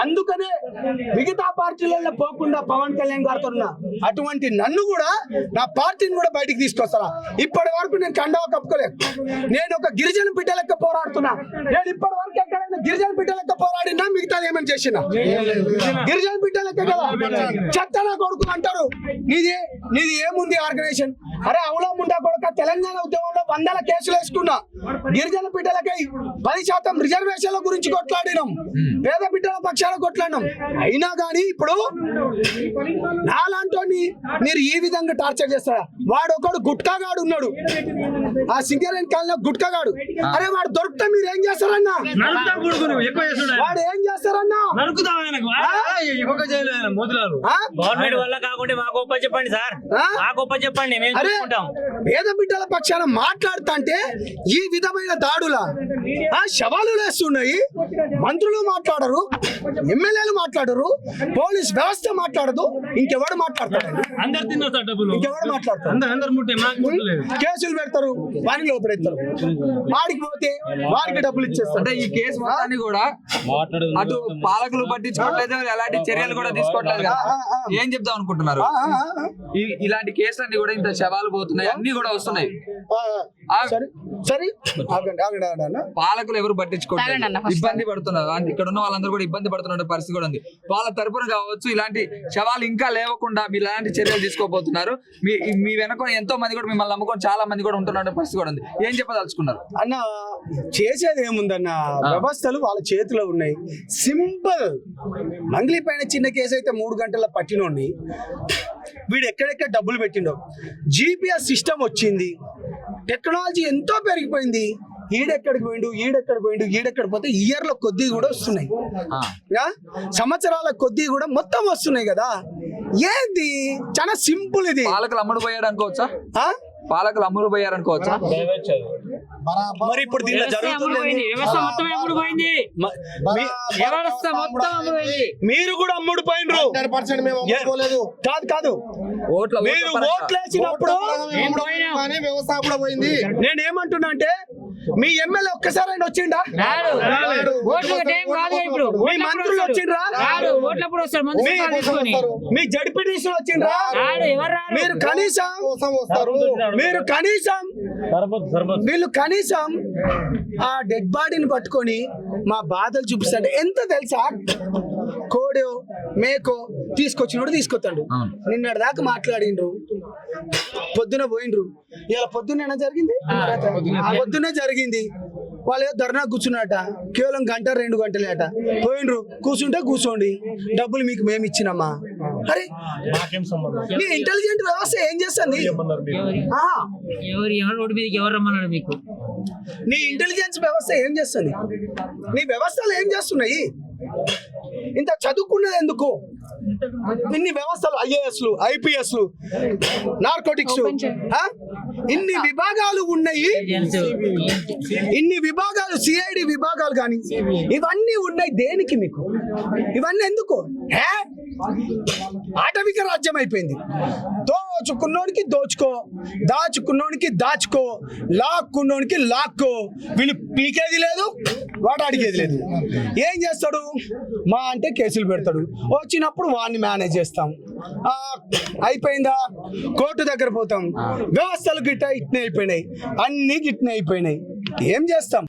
అందుకనే మిగతా పార్టీలలో పోకుండా పవన్ కళ్యాణ్ గారితో ఉన్నా అటువంటి నన్ను కూడా నా పార్టీని కూడా బయటికి తీసుకొస్తారా? ఇప్పటి వరకు నేను కండవ కప్పుకోలేదు. నేను ఒక గిరిజన బిడ్డ లెక్క పోరాడుతున్నా. నేను ఇప్పటి వరకు ఎక్కడైనా గిరిజన బిడ్డ లెక్క పోరాడినా మిగతాది ఏమని చేసినా గిరిజన బిడ్డ లెక్క కదా. చెత్త నా కొడుకు అంటారు. నీది ఏముంది ఆర్గనైజేషన్? అరే అవులా ముండా కొడుక, తెలంగాణ ఉద్యమంలో 100 కేసులు వేసుకున్నా. గిరిజన బిడ్డలకై 10% రిజర్వేషన్ల గురించి కొట్లాడినాం. పేద బిడ్డల పక్షాన కొట్లాడినాం. అయినా కానీ ఇప్పుడు నాలాంటి మీరు ఈ విధంగా టార్చర్ చేస్తారా? వాడు ఒకడు గుట్కాగాడు ఉన్నాడు, ఆ సింగరేణి కాలంలో గుట్కాగాడు. అరే వాడు దొరికితే మీరు ఏం చేస్తారన్నా? వాడు ఏం చేస్తారన్నా? చెప్పండి సార్, చెప్పండి. పేద బిడ్డల పక్షాన మాట్లాడుతా అంటే ఈ విధమైన దాడుల శవాలు లేస్తున్నాయి. మంత్రులు మాట్లాడరు, ఎమ్మెల్యేలు మాట్లాడరు, పోలీస్ వ్యవస్థ మాట్లాడదు. ఇంకెవడు మాట్లాడతాడు? ఇంకెవడు మాట్లాడతారు? కేసులు పెడతారు, వారిని లోపడెత్తారు. వాడికి పోతే వారికి డబ్బులు ఇచ్చేస్తారు. అంటే ఈ కేసు మొత్తాన్ని కూడా అటు పాలకులు పట్టించుకోవట్లేదు, ఎలాంటి చర్యలు కూడా తీసుకోవట్లేదు కదా. ఏం చెప్దాం అనుకుంటున్నారు? ఇలాంటి కేసులన్నీ కూడా ఇంత శవాలు పోతున్నాయి, అన్ని కూడా వస్తున్నాయి. పాలకులు ఎవరు పట్టించుకోవట్లేదు, ఇబ్బంది పడుతున్నారు. ఇక్కడ ఉన్న వాళ్ళందరూ కూడా ఇబ్బంది పడుతున్న పరిస్థితి కూడా ఉంది. వాళ్ళ తరపున కావచ్చు ఇలాంటి శవాలు ఇంకా లేవకుండా మీరు ఎలాంటి చర్యలు తీసుకోబోతున్నారు? మీ వెనక ఎంతో మంది కూడా మిమ్మల్ని నమ్ముకొని చాలా మంది కూడా ఉంటున్న పరిస్థితి కూడా ఉంది. ఏం చెప్పదలుచుకున్నారు? అన్న చేసేది ఏముందన్న, వ్యవస్థలు వాళ్ళ చేతిలో ఉన్నాయి. సింపుల్. మంగ్లీ పైన చిన్న కేసు అయితే 3 గంటల పట్టినోండి. వీడు ఎక్కడెక్కడ డబ్బులు పెట్టిండో. GPS సిస్టమ్ వచ్చింది, టెక్నాలజీ ఎంతో పెరిగిపోయింది. ఈడెక్కడికి పోయిండు పోతే ఇయర్ల కొద్దీ కూడా వస్తున్నాయి, సంవత్సరాల కొద్దీ కూడా మొత్తం వస్తున్నాయి కదా. ఏంది చాలా సింపుల్. ఇది పాలకులు అమ్ముడు పోయాడు అనుకోవచ్చా? పాలకులు అమ్ముడు పోయారు అనుకోవచ్చా? మరి ఇప్పుడు దీనిలో జరుగుతుంది. మీరు కూడా అమ్ముడు పోయినరు. కాదు మీరు ఓట్లు వేసినప్పుడు నేనేమంటున్నా అంటే మీ ఎమ్మెల్యే ఒక్కసారి ఆయన వచ్చిండా? మీ మంత్రులు వచ్చిండ్రా? మీ జడ్పీటీసీలు వచ్చిండ్రా? వీళ్ళు కనీసం ఆ డెడ్ బాడీని పట్టుకొని మా బాధలు చూపిస్తాడు. ఎంత తెలుసా? కోడో మేకో తీసుకొచ్చినోడు తీసుకొస్తాడు. నిన్నటి దాకా మాట్లాడిండ్రు, పొద్దున పోయిండ్రు. ఇలా పొద్దున్న జరిగింది, పొద్దున్నే జరిగింది. వాళ్ళు ఏదో ధర్నా కూర్చున్నట, కేవలం 1-2 గంటలేట. పోయిండ్రు, కూర్చుంటే కూర్చోండి, డబ్బులు మీకు మేము ఇచ్చినమ్మా. అరే నీ ఇంటెలిజెంట్ వ్యవస్థ ఏం చేస్తుంది? నీ ఇంటెలిజెన్స్ వ్యవస్థ ఏం చేస్తుంది? నీ వ్యవస్థలు ఏం చేస్తున్నాయి? ఇంత చదువుకున్నది ఎందుకు? ఇన్ని వ్యవస్థలు, IASలు, IPSలు, నార్కోటిక్స్, ఇన్ని విభాగాలు ఉన్నాయి. ఇన్ని విభాగాలు, CID విభాగాలు కానీ ఇవన్నీ ఉన్నాయి. దేనికి మీకు ఇవన్నీ ఎందుకు? ఆటవిక రాజ్యం అయిపోయింది. దోచుకున్నోడికి దోచుకో, దాచుకున్నోడికి దాచుకో, లాక్కున్నోడికి లాక్కో. వీళ్ళు పీకేది లేదు, వాడు అడిగేది లేదు. ఏం చేస్తాడు? మా అంటే కేసులు పెడతాడు. వచ్చినప్పుడు వాడిని మేనేజ్ చేస్తాం. అయిపోయిందా? కోర్టు దగ్గర పోతాం. వ్యవస్థలు గిట్ట ఇట్నే అయిపోయినాయి, అన్ని గిట్నే అయిపోయినాయి. ఏం చేస్తాం?